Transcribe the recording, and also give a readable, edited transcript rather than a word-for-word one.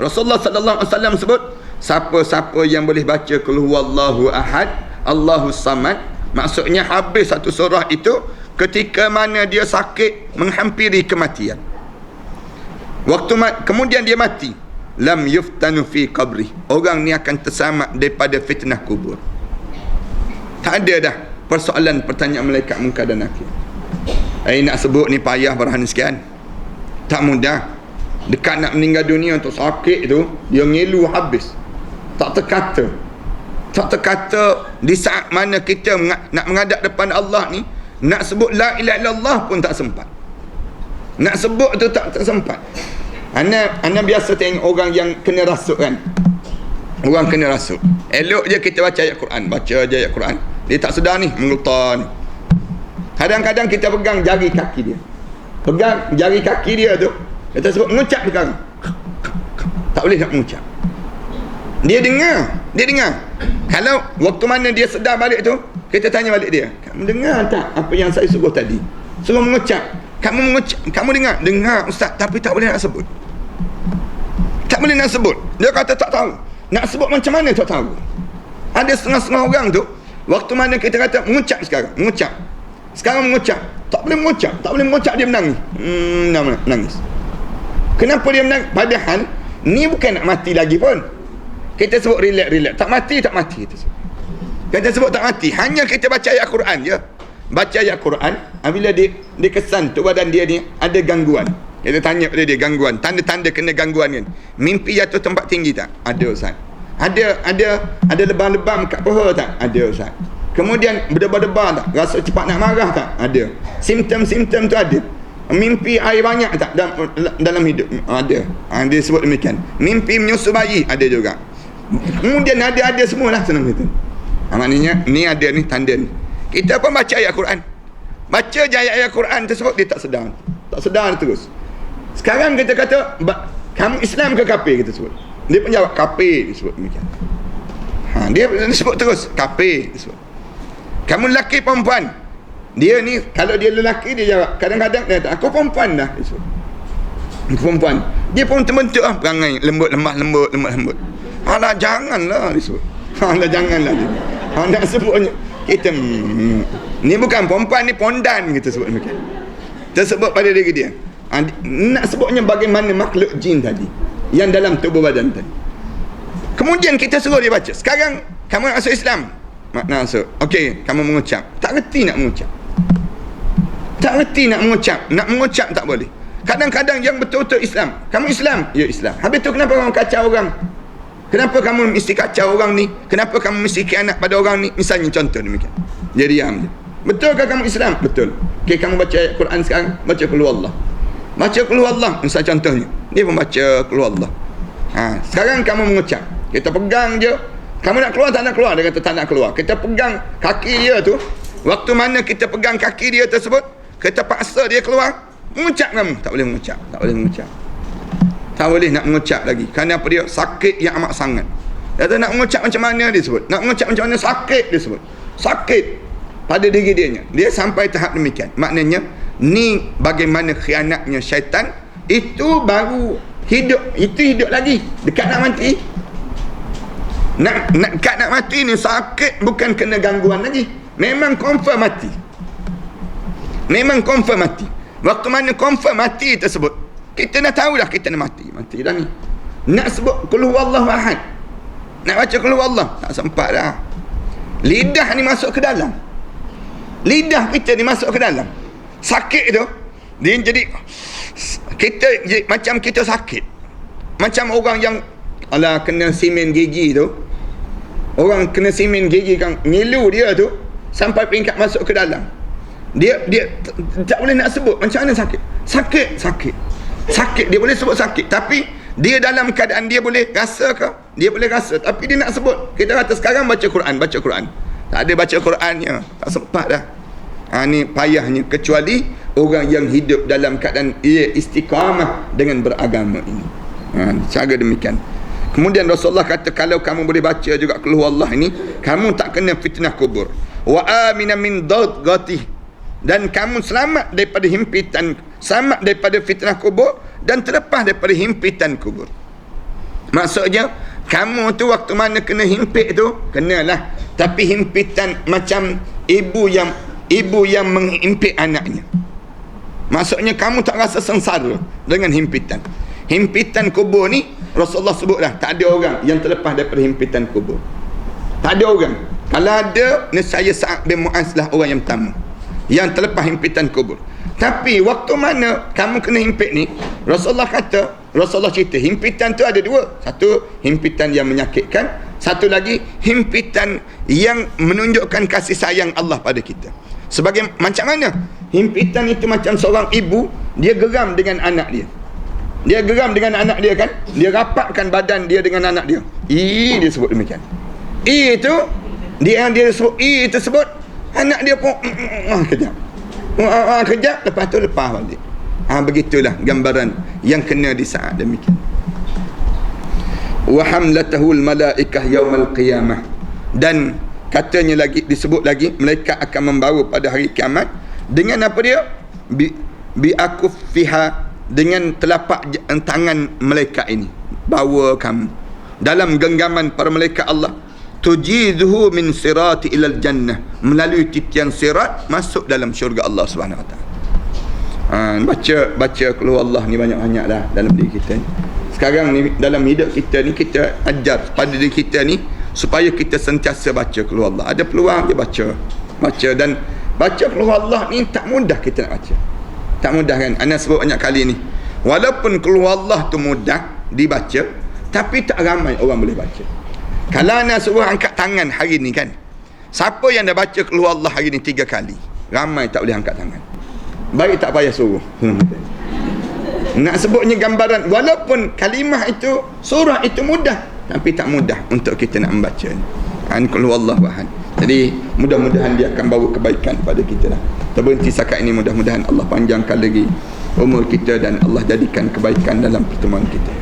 Rasulullah sallallahu alaihi wasallam sebut, siapa-siapa yang boleh baca qul huwallahu ahad, Allahus samad, maksudnya habis satu surah itu ketika mana dia sakit menghampiri kematian. Kemudian dia mati, lam yuftanu fi qabri, orang ni akan terselamat daripada fitnah kubur. Tak ada dah persoalan pertanyaan malaikat munkar dan nakir. Nak sebut ni payah berhan sekian. Tak mudah. Dekat nak meninggal dunia untuk sakit tu, dia ngilu habis. Tak terkata di saat mana kita nak menghadap depan Allah ni, nak sebut la ilaha illallah pun tak sempat. Nak sebut tu tak sempat. Ana biasa tengok orang yang kena rasuk kan. Orang kena rasuk. Elok je kita baca ayat Quran, baca je ayat Quran. Dia tak sedar ni, menggetar ni. Kadang-kadang kita pegang jari kaki dia. Pegang jari kaki dia tu, kita sebut mengucap sekarang. Tak boleh nak mengucap. Dia dengar. Kalau waktu mana dia sedar balik tu, kita tanya balik dia, kamu dengar tak apa yang saya suruh tadi? Suruh mengucap. Kamu dengar ustaz, tapi tak boleh nak sebut. Tak boleh nak sebut. Dia kata tak tahu. Nak sebut macam mana tak tahu. Ada setengah-setengah orang tu, waktu mana kita kata mengucap sekarang mengucap, tak boleh mengucap, dia menangis. Menangis. Kenapa dia menangis? Padahal ni bukan nak mati lagi pun. Kita sebut relax. Tak mati kita sebut. Kita sebut tak mati, hanya kita baca ayat Quran je. Baca ayat Quran, bila dia kesan tu badan dia ni ada gangguan. Kita tanya pada dia gangguan, tanda-tanda kena gangguan kan. Mimpi jatuh tempat tinggi tak? Ada ustaz. Ada lebam-lebam kat paha tak? Ada ustaz. Kemudian berdebar-debar tak? Rasa cepat nak marah tak? Ada. Simptom-simptom tu ada. Mimpi air banyak tak dalam hidup? Ada. Dia sebut demikian. Mimpi menyusu bayi ada juga. Kemudian ada semualah senang kata. Maknanya ni ada ni tanda ni. Kita pun baca ayat Quran. Baca je ayat Quran tersebut, dia tak sedar. Tak sedar terus. Sekarang kita kata, kamu Islam ke kafir, kita sebut. Dia pun jawab kafir, dia sebut demikian. Dia sebut terus kafir, dia sebut. Kamu lelaki perempuan. Dia ni, kalau dia lelaki, dia jawab. Kadang-kadang dia kata, aku perempuan dah, dia sebut. Aku perempuan. Dia pun terbentuk lah perangai lembut. Alah janganlah, dia sebut. Alah janganlah dia. Nak sebutnya kita ni bukan perempuan, ni pondan, kita sebut demikian. Tersebut pada diri dia. Nak sebutnya bagaimana makhluk jin tadi yang dalam tubuh badan tadi. Kemudian kita suruh dia baca. Sekarang kamu nak masuk Islam, nak masuk. Okey, kamu mengucap. Tak reti nak mengucap. Nak mengucap tak boleh. Kadang-kadang yang betul-betul Islam, kamu Islam, ya Islam. Habis tu kenapa kamu kacau orang? Kenapa kamu mesti kacau orang ni? Kenapa kamu mesti khianat pada orang ni? Misalnya contoh demikian. Dia diam je. Betulkah kamu Islam? Betul. Okey, kamu baca ayat Quran sekarang, baca qul huwallah. Baca qul huwallah, misal contohnya. Dia pun baca qul huwallah. Sekarang kamu mengucap. Kita pegang je. Kamu nak keluar tak nak keluar? Dia kata tak nak keluar. Kita pegang kaki dia tu. Waktu mana kita pegang kaki dia tersebut, kita paksa dia keluar. Mengucap kamu. Tak boleh mengucap. Tak boleh nak mengucap lagi. Kerana apa dia? Sakit yang amat sangat. Dia kata nak mengucap macam mana dia sebut? Nak mengucap macam mana? Sakit dia sebut. Sakit pada diri dia. Dia sampai tahap demikian. Maknanya ni bagaimana khianatnya syaitan. Itu baru hidup. Itu hidup lagi. Dekat nak mati. Dekat nak mati ni sakit, bukan kena gangguan lagi. Memang confirm mati. Waktu mana confirm mati tersebut, kita dah tahu dah kita nak mati dah ni. Nak sebut qul huwallahu ahad, nak baca qul huwallah, tak sempat dah. Lidah ni masuk ke dalam. Lidah kita ni masuk ke dalam. Sakit tu dia jadi macam kita sakit. Macam orang yang kena simen gigi tu. Orang kena simen gigi kan, ngilu dia tu sampai peringkat masuk ke dalam. Dia tak boleh nak sebut macam mana sakit. Sakit dia boleh sebut sakit, tapi dia dalam keadaan dia boleh rasa ke? Dia boleh rasa, tapi dia nak sebut. Kita kata sekarang baca Quran. Tak ada baca Qurannya, tak sempat dah. Ni payahnya, kecuali orang yang hidup dalam keadaan ia istiqamah dengan beragama ini. Cara demikian. Kemudian Rasulullah kata, kalau kamu boleh baca juga qul huwallah ini, kamu tak kena fitnah kubur. Wa amina min daghatih, dan kamu selamat daripada himpitan, selamat daripada fitnah kubur, dan terlepas daripada himpitan kubur. Maksudnya kamu tu waktu mana kena himpit tu, kenalah. Tapi himpitan macam ibu yang menghimpit anaknya. Maksudnya kamu tak rasa sengsara dengan himpitan. Himpitan kubur ni Rasulullah sebutlah, tak ada orang yang terlepas daripada himpitan kubur. Tak ada orang. Kalau ada, nescaya Sa'ad bin Mu'az lah orang yang pertama yang terlepas himpitan kubur. Tapi waktu mana kamu kena himpit ni, Rasulullah cerita himpitan tu ada dua. Satu himpitan yang menyakitkan, satu lagi himpitan yang menunjukkan kasih sayang Allah pada kita. Sebagai macam mana? Himpitan itu macam seorang ibu, dia geram dengan anak dia. Dia geram dengan anak dia kan? Dia rapatkan badan dia dengan anak dia. Dia sebut demikian. Itu dia sebut tersebut, anak dia pun kejap. Kejap, lepas tu lepas balik. Begitulah gambaran yang kena di saat demikian. Wa hamlatahul malaikah yaumal qiyamah. Dan katanya lagi, disebut lagi, malaikat akan membawa pada hari kiamat dengan apa dia? Bi akuffiha, dengan telapak tangan malaikat ini bawa kamu dalam genggaman para malaikat Allah. Tujidhu min sirati ilal jannah, melalui titian sirat masuk dalam syurga Allah Subhanahu Wa Taala. Baca keluar Allah ni banyak-banyak dah dalam diri kita ni. Sekarang ni dalam hidup kita ni, kita ajar pada diri kita ni supaya kita sentiasa baca keluar Allah. Ada peluang je baca, dan baca keluar Allah ni tak mudah kita nak baca. Tak mudah kan? Ana sebut banyak kali ni, walaupun keluar Allah tu mudah dibaca, tapi tak ramai orang boleh baca. Kalau anda suruh angkat tangan hari ni kan, siapa yang dah baca keluar Allah hari ni 3 kali? Ramai tak boleh angkat tangan. Baik tak payah suruh. Nak sebutnya gambaran, walaupun kalimah itu, surah itu mudah, tapi tak mudah untuk kita nak membaca. Keluar Allah wahad. Jadi mudah-mudahan dia akan bawa kebaikan pada kita lah. Terberhenti setakat ini, mudah-mudahan Allah panjangkan lagi umur kita dan Allah jadikan kebaikan dalam pertemuan kita.